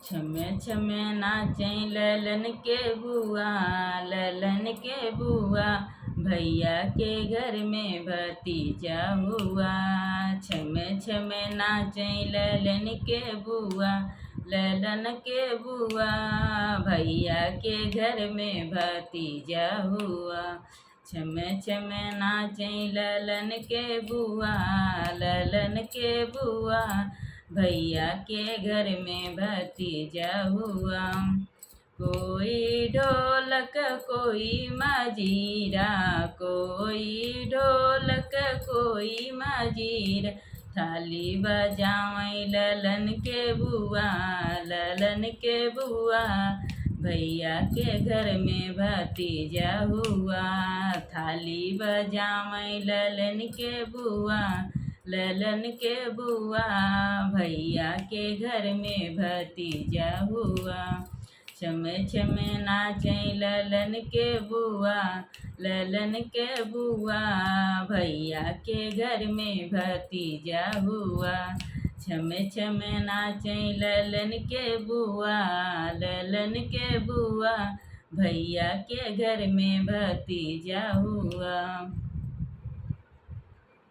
छमे छमे नाचै ललन के बुआ, ललन के बुआ, भैया के घर में भतीजा हुआ। छमे छमे नाचै ललन के बुआ, ललन के बुआ, भैया के घर में भतीजा हुआ। छमे छमे नाचै ललन के बुआ, ललन के बुआ, भैया के घर में भतीजा हुआ। कोई ढोलक कोई मजीरा, कोई ढोलक कोई मजीरा, थाली बजावै ललन के बुआ, ललन के बुआ, भैया के घर में भतीजा हुआ। थाली बजावै ललन के बुआ, ललन के बुआ, भैया के घर में भतीजा हुआ। छमे छमे नाचै ललन के बुआ, ललन के बुआ, भैया के घर में भतीजा हुआ। छमे छमे नाचै ललन के बुआ, ललन के बुआ, भैया के घर में भतीजा हुआ।